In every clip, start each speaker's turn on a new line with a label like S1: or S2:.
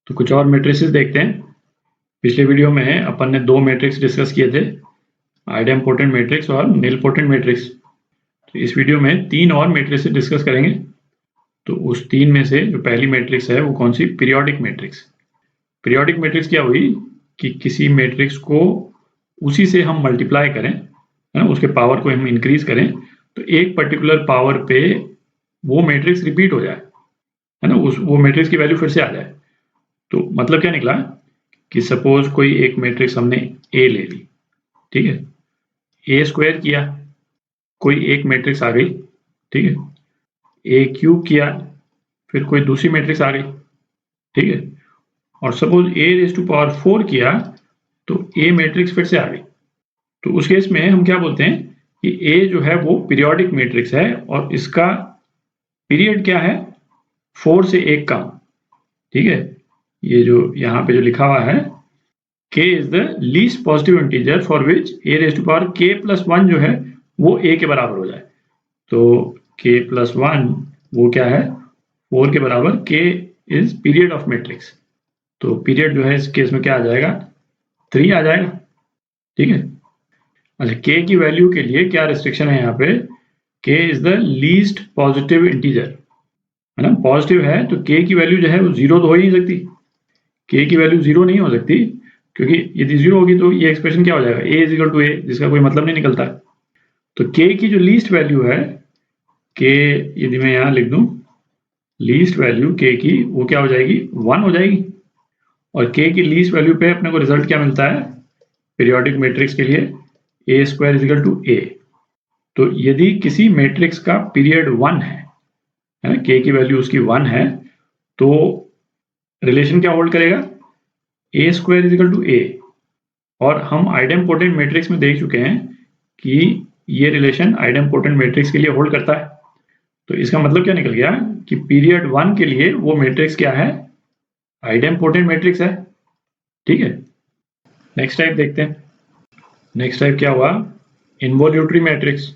S1: तो कुछ और मैट्रिसेस देखते हैं। पिछले वीडियो में अपन ने 2 मैट्रिक्स डिस्कस किए थे, आइडेम्पोटेंट मैट्रिक्स और निलपोटेंट मैट्रिक्स। तो इस वीडियो में 3 और मैट्रिक्स डिस्कस करेंगे। तो उस 3 में से जो पहली मैट्रिक्स है वो कौन सी? Periodic matrix. पीरियोडिक मैट्रिक्स क्या हुई कि किसी मैट्रिक्स को उसी से हम मल्टीप्लाई करें, है ना, उसके पावर को हम इंक्रीज करें तो एक पर्टिकुलर पावर पे वो मैट्रिक्स रिपीट हो जाए, है ना, वो मैट्रिक्स की वैल्यू फिर से आ जाए। तो मतलब क्या निकला कि सपोज कोई एक मैट्रिक्स हमने ए ले ली, ठीक है, ए स्क्वायर किया, कोई एक मैट्रिक्स आ गई, ठीक है, ए क्यूब किया, फिर कोई दूसरी मैट्रिक्स आ गई, ठीक है, और suppose A raise to power 4 किया तो ए मैट्रिक्स फिर से आ गई। तो उस केस में हम क्या बोलते हैं कि ए जो है वो पीरियोडिक मैट्रिक्स है और इसका पीरियड क्या है? 4 से 1 कम, ठीक है। ये जो यहाँ पे जो लिखा हुआ है k is the least positive integer for which a raise to power k plus 1 जो है वो a के बराबर हो जाए। तो k प्लस 1 वो क्या है? 4 के बराबर। k is period of matrix, तो पीरियड जो है इस केस में क्या आ जाएगा? 3 आ जाएगा, ठीक है। अच्छा, k की वैल्यू के लिए क्या रिस्ट्रिक्शन है यहाँ पे? k is the least positive integer, है ना, पॉजिटिव है तो k की वैल्यू जो है वो 0 तो हो ही नहीं सकती। k की वैल्यू 0 नहीं हो सकती, क्योंकि यदि 0 होगी तो ये एक्सप्रेशन क्या हो जाएगा? a is equal to a, जिसका कोई मतलब नहीं निकलता। तो k की जो लीस्ट वैल्यू है, k यदि मैं यहाँ लिख दूं लीस्ट वैल्यू k की, वो क्या हो जाएगी? 1 हो जाएगी। और k की लीस्ट वैल्यू पे अपने को रिजल्ट क्या मिलता है पीरियोडिक मैट्रिक्स के लिए? a square is equal to a। तो यदि किसी मैट्रिक्स का पीरियड 1 है ना, k की वैल्यू उसकी 1 है, तो रिलेशन क्या होल्ड करेगा? a square is equal to a। और हम आइडेम्पोटेंट मैट्रिक्स में देख चुके हैं कि ये रिलेशन आइडेम्पोटेंट मैट्रिक्स के लिए होल्ड करता है। तो इसका मतलब क्या निकल गया कि पीरियड 1 के लिए वो मैट्रिक्स क्या है? आइडेम्पोटेंट मैट्रिक्स है, ठीक है। नेक्स्ट टाइप देखते हैं। नेक्स्ट टाइप क्या हुआ? इन्वोल्यूटरी मैट्रिक्स,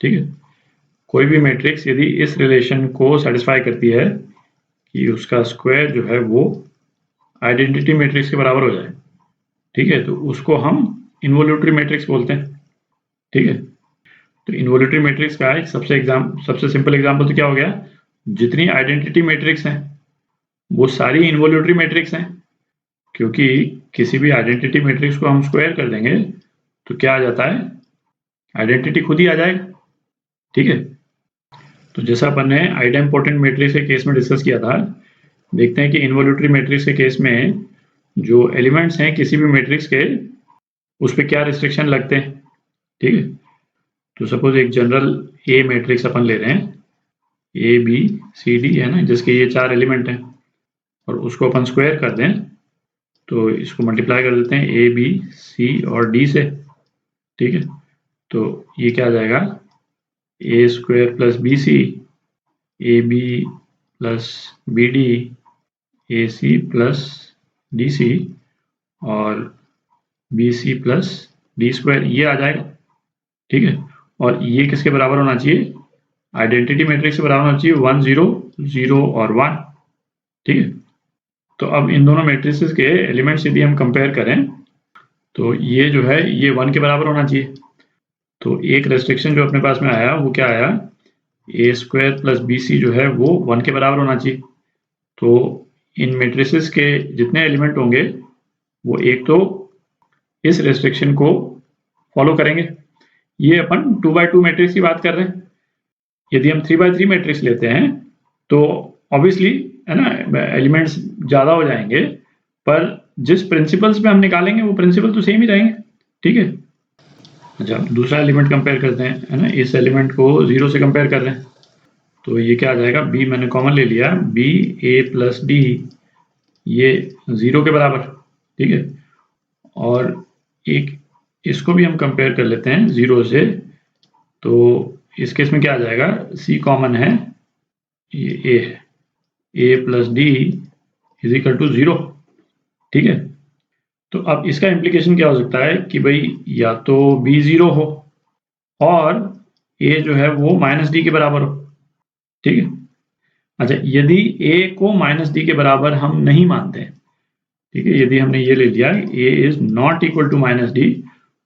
S1: ठीक है। कोई भी मैट्रिक्स यदि इस रिलेशन को सेटिस्फाई करती है कि उसका स्क्वायर जो है वो आइडेंटिटी मैट्रिक्स के बराबर हो जाए, ठीक है, तो उसको हम इन्वोल्यूटरी मैट्रिक्स बोलते हैं, ठीक है। तो इन्वोल्यूटरी मैट्रिक्स का एक सबसे सिंपल एग्जांपल तो क्या हो गया? जितनी आइडेंटिटी मैट्रिक्स हैं वो सारी इन्वोल्यूटरी मैट्रिक्स हैं, क्योंकि किसी भी आइडेंटिटी मैट्रिक्स को हम स्क्वायर कर देंगे तो क्या आ जाता है? आइडेंटिटी खुद ही आ जाएगा, ठीक है। तो जैसा अपन ने आइडेम्पोटेंट मैट्रिक्स के केस में डिस्कस किया था, देखते हैं कि इन्वोल्यूटरी मैट्रिक्स के केस में जो एलिमेंट्स हैं किसी भी मैट्रिक्स के, उस पर क्या रिस्ट्रिक्शन लगते हैं, ठीक है। तो सपोज एक जनरल ए मैट्रिक्स अपन ले रहे हैं, ए बी सी डी, है ना, जिसके ये 4 एलिमेंट हैं, और उसको अपन स्क्वायर कर दें तो इसको मल्टीप्लाई कर देते हैं ए बी सी और डी से, ठीक है। तो ये क्या आ जाएगा? A square plus b c, a b plus b d, a c plus d c और b c plus d square, ये आ जाएगा, ठीक है। और ये किसके बराबर होना चाहिए? आइडेंटिटी मैट्रिक्स के बराबर होना चाहिए 1 0 0 और 1, ठीक है। तो अब इन दोनों मैट्रिसेस के एलिमेंट्स यदि हम कंपेयर करें तो ये जो है ये 1 के बराबर होना चाहिए। तो एक रेस्ट्रिक्शन जो अपने पास में आया वो क्या आया? ए स्क्वायर प्लस बी सी जो है वो 1 के बराबर होना चाहिए। तो इन मैट्रिसेस के जितने एलिमेंट होंगे वो एक तो इस रेस्ट्रिक्शन को फॉलो करेंगे। ये अपन 2x2 मैट्रिक्स की बात कर रहे हैं। यदि हम 3x3 मैट्रिक्स लेते हैं तो ऑब्वियसली, है ना, एलिमेंट्स ज़्यादा हो जाएंगे, पर जिस प्रिंसिपल्स पे हम निकालेंगे वो प्रिंसिपल तो सेम ही रहेंगे, ठीक है। अच्छा, दूसरा एलिमेंट कंपेयर करते हैं, है ना, इस एलिमेंट को 0 से कंपेयर कर रहे हैं तो ये क्या आ जाएगा? b मैंने कॉमन ले लिया, b a प्लस डी, ये 0 के बराबर, ठीक है। और एक इसको भी हम कंपेयर कर लेते हैं 0 से, तो इस केस में क्या आ जाएगा? c कॉमन है, ये a है, a plus D is equal to 0, ठीक है। तो अब इसका इम्प्लीकेशन क्या हो सकता है कि भाई या तो b 0 हो और a जो है वो माइनस डी के बराबर हो, ठीक है। अच्छा, यदि a को माइनस डी के बराबर हम नहीं मानते हैं, ठीक है, यदि हमने ये ले लिया a is not equal to minus D,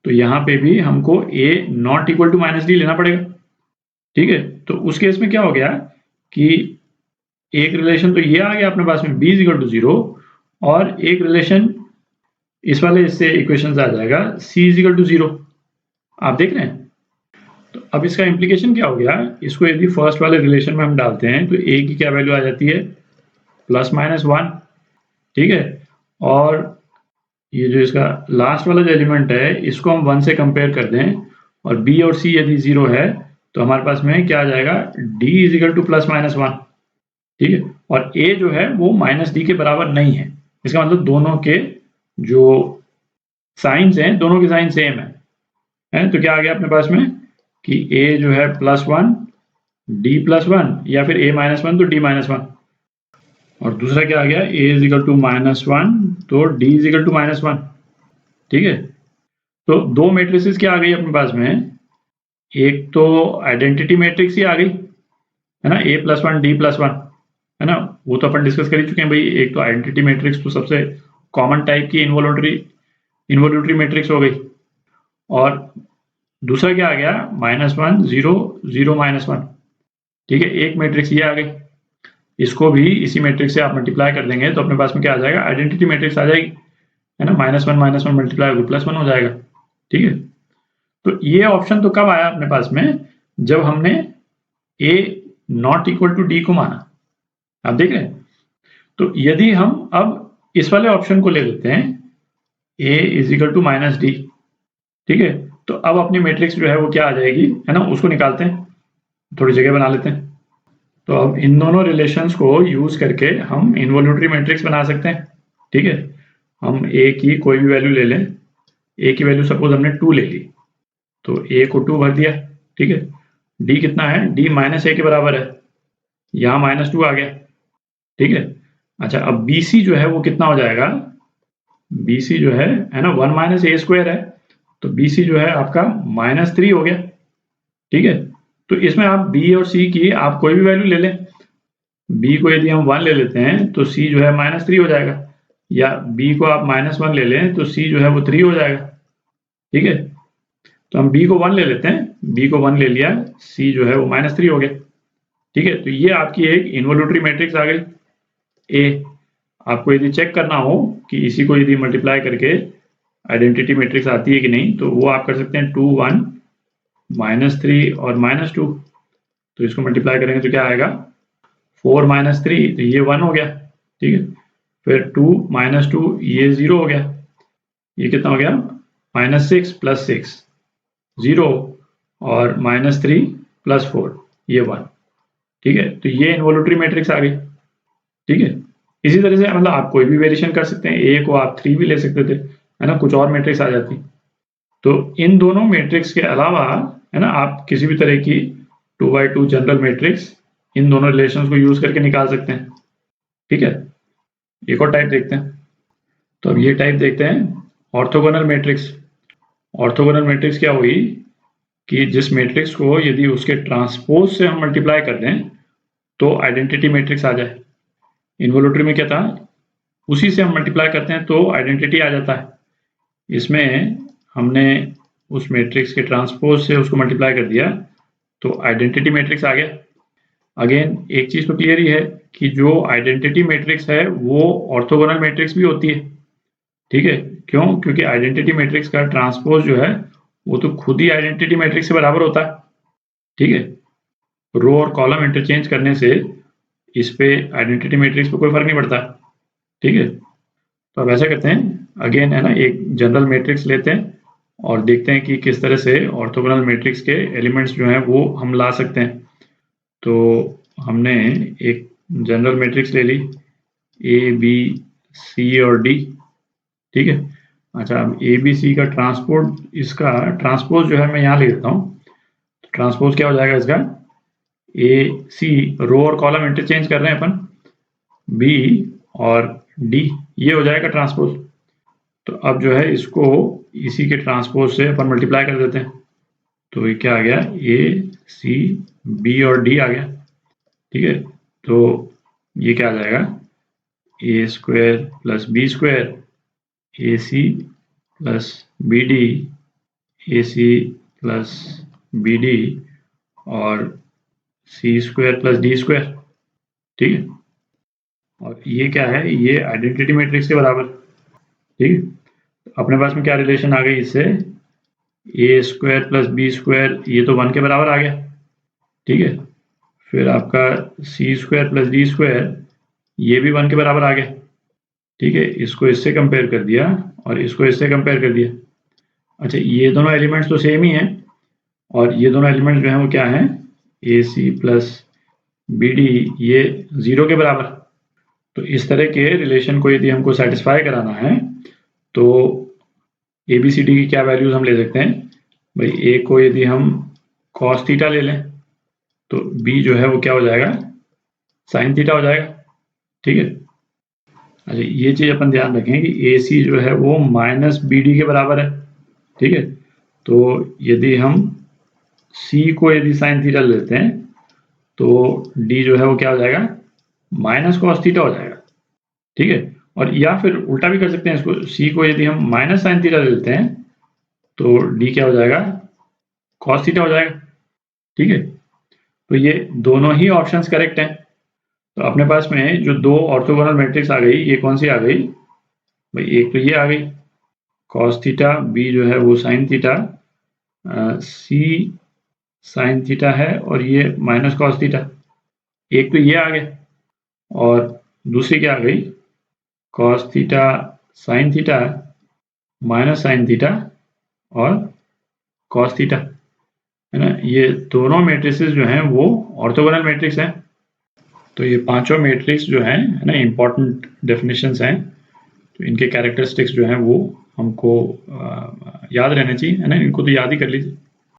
S1: तो यहाँ पे भी हमको a not equal to minus D लेना पड़ेगा। ठीक है, तो उस केस में क्या हो गया कि एक रिलेशन तो ये आ गया अपने पास में b इज इक्वल टू 0, और एक रिलेशन इस वाले इससे इक्वेशन से आ जाएगा c इज इक्वल टू 0। आप देख रहे हैं? तो अब इसका इम्प्लीकेशन क्या हो गया, इसको यदि फर्स्ट वाले रिलेशन में हम डालते हैं तो a की क्या वैल्यू आ जाती है, +-1। ठीक है, और ये जो इसका लास्ट वाला जो एलिमेंट है इसको हम 1 से कंपेयर कर दें और b और c यदि 0 है तो हमारे पास में क्या आ जाएगा, d इज इक्वल टू +-1। ठीक है, और a जो है वो -d के बराबर नहीं है। इसका मतलब दोनों के जो साइंस हैं, दोनों के साइन सेम है। तो क्या आ गया अपने पास में कि a जो है +1, d +1, या फिर a -1 तो d -1, और दूसरा क्या आ गया, a इज इक्वल टू -1 तो d इज इक्वल टू -1। ठीक है, तो दो मैट्रिसेस क्या आ गई अपने पास में, एक तो आइडेंटिटी मैट्रिक्स ही आ गई है ना, a+1 d+1, है ना, वो तो अपन डिस्कस कर ही चुके हैं भाई। एक तो आइडेंटिटी मैट्रिक्स तो सबसे कॉमन टाइप की इन्वोल्यूटरी मैट्रिक्स हो गई, और दूसरा क्या आ गया, -1 0 0 -1। ठीक है, एक मैट्रिक्स ये आ गई, इसको भी इसी मैट्रिक्स से आप मल्टीप्लाई कर देंगे तो अपने पास में क्या आ जाएगा, आइडेंटिटी मैट्रिक्स आ जाएगी, है ना, -1 मल्टीप्लाई होगी +1 हो जाएगा। ठीक है, तो ये ऑप्शन तो कब आया अपने पास में, जब हमने a not equal to d को माना। आप देख रहे हैं? तो यदि हम अब इस वाले ऑप्शन को ले लेते हैं, a is equal to -d, ठीक है, तो अब अपनी मैट्रिक्स जो है वो क्या आ जाएगी, है ना, उसको निकालते हैं, थोड़ी जगह बना लेते हैं। तो अब इन दोनों रिलेशंस को यूज करके हम इन्वोल्यूटरी मैट्रिक्स बना सकते हैं। ठीक है, हम a की कोई भी वैल्यू ले लें, a की वैल्यू सपोज हमने 2 ले ली, तो a को 2 भर दिया। ठीक है, d कितना है, d -a के बराबर है, यहाँ -2 आ गया। ठीक है, अच्छा, अब bc जो है वो कितना हो जाएगा, bc जो है ना 1 - a² है, तो bc जो है आपका -3 हो गया। ठीक है, तो इसमें आप b और c की आप कोई भी वैल्यू ले लें, b को यदि हम 1 ले लेते हैं तो c जो है -3 हो जाएगा, या b को आप -1 ले लें तो c जो है वो 3 हो जाएगा। ठीक है, तो हम b को 1 ले लेते हैं, b को 1 ले लिया, c जो है वो -3 हो गया। ठीक है, तो ये आपकी एक इन्वोल्यूटरी मैट्रिक्स आ गई a। आपको यदि चेक करना हो कि इसी को यदि मल्टीप्लाई करके आइडेंटिटी मैट्रिक्स आती है कि नहीं, तो वो आप कर सकते हैं 2 1 -3 और -2, तो इसको मल्टीप्लाई करेंगे तो क्या आएगा, 4 - 3, तो ये 1 हो गया। ठीक है, फिर 2 - 2, ये 0 हो गया, ये कितना हो गया, -6 + 6 0, और -3 + 4 ये 1। ठीक है, तो ये इन्वोल्यूटरी मैट्रिक्स आ गई। ठीक है, इसी तरह से मतलब आप कोई भी वेरिएशन कर सकते हैं, a को आप 3 भी ले सकते थे, है ना, कुछ और मैट्रिक्स आ जाती। तो इन दोनों मैट्रिक्स के अलावा, है ना, आप किसी भी तरह की 2x2 जनरल मैट्रिक्स इन दोनों रिलेशंस को यूज करके निकाल सकते हैं। ठीक है, एक और टाइप देखते हैं। तो अब ये टाइप देखते हैं ऑर्थोगोनल मैट्रिक्स। ऑर्थोगोनल मैट्रिक्स क्या हुई कि जिस मैट्रिक्स को यदि उसके ट्रांसपोज से हम मल्टीप्लाई कर दें तो आइडेंटिटी मैट्रिक्स आ जाए। इन्वोल्यूटरी में क्या था, उसी से हम मल्टीप्लाई करते हैं तो आइडेंटिटी आ जाता है। इसमें हमने उस मैट्रिक्स के ट्रांसपोज से उसको मल्टीप्लाई कर दिया तो आइडेंटिटी मैट्रिक्स आ गया। अगेन एक चीज तो क्लियर ही है कि जो आइडेंटिटी मैट्रिक्स है वो ऑर्थोगोनल मैट्रिक्स भी होती है। ठीक है, क्यों, क्योंकि आइडेंटिटी मैट्रिक्स का ट्रांसपोज जो है वो तो खुद ही आइडेंटिटी मैट्रिक्स से बराबर होता है। ठीक है, रो और कॉलम इंटरचेंज करने से इस पे आइडेंटिटी मैट्रिक्स पे कोई फर्क नहीं पड़ता। ठीक है, तो अब ऐसा करते हैं, अगेन है ना, एक जनरल मैट्रिक्स लेते हैं और देखते हैं कि किस तरह से ऑर्थोगोनल मैट्रिक्स के एलिमेंट्स जो हैं वो हम ला सकते हैं। तो हमने एक जनरल मैट्रिक्स ले ली, ए बी सी और डी। ठीक है, अच्छा, अब ए बी सी का इसका ट्रांसपोज जो है मैं यहाँ ले लेता हूँ। तो ट्रांसपोज क्या हो जाएगा इसका, ए सी, रो और कॉलम इंटरचेंज कर रहे हैं अपन, बी और डी, ये हो जाएगा ट्रांसपोज। तो अब जो है इसको इसी के ट्रांसपोज से अपन मल्टीप्लाई कर देते हैं, तो ये क्या आ गया, ए सी बी और डी आ गया। ठीक है, तो ये क्या आ जाएगा, a square plus b square a c plus b d a c plus b d और c square plus d square. ठीक है, और ये क्या है, ये आइडेंटिटी मैट्रिक्स के बराबर। ठीक है, अपने पास में क्या रिलेशन आ गई इससे, ए स्क्वायर प्लस बी स्क्वायर ये तो 1 के बराबर आ गया। ठीक है, फिर आपका सी स्क्वायर प्लस डी स्क्वायर ये भी 1 के बराबर आ गया। ठीक है, इसको इससे कंपेयर कर दिया और इसको इससे कंपेयर कर दिया। अच्छा, ये दोनों एलिमेंट्स तो सेम ही हैं और ये दोनों एलिमेंट्स जो हैं वो क्या हैं, ए सी प्लस बी डी ये 0 के बराबर। तो इस तरह के रिलेशन को यदि हमको सेटिस्फाई कराना है तो ए बी सी डी की क्या वैल्यूज हम ले सकते हैं भाई, ए को यदि हम कॉस थीटा ले लें तो बी जो है वो क्या हो जाएगा, साइन थीटा हो जाएगा। ठीक है, अच्छा ये चीज अपन ध्यान रखें कि ए सी जो है वो माइनस बी डी के बराबर है। ठीक है, तो यदि हम सी को यदि साइन थीटा लेते हैं तो डी जो है वो क्या हो जाएगा, माइनस कॉस थीटा हो जाएगा। ठीक है, और या फिर उल्टा भी कर सकते हैं इसको, सी को यदि हम माइनस साइन थीटा लेते हैं तो डी क्या हो जाएगा, कॉस थीटा हो जाएगा। ठीक है, तो ये दोनों ही ऑप्शंस करेक्ट हैं। तो अपने पास में जो दो ऑर्थोगोनल मैट्रिक्स आ गई, ये कौन सी आ गई भाई, एक तो ये आ गई कॉस थीटा, बी जो है वो साइन थीटा, सी साइन थीटा है और ये माइनस कॉस थीटा, एक तो ये आ गया और दूसरी क्या आ गई, cos theta sine theta minus sine theta और कॉस थीटा, है ना। ये दोनों मैट्रिसेस जो हैं वो ऑर्थोगोनल मैट्रिक्स हैं। तो ये पांचों मैट्रिक्स जो हैं, है ना, इंपॉर्टेंट डेफिनेशंस हैं। तो इनके कैरेक्टरिस्टिक्स जो हैं वो हमको याद रहने चाहिए, है ना, इनको तो याद ही कर लीजिए।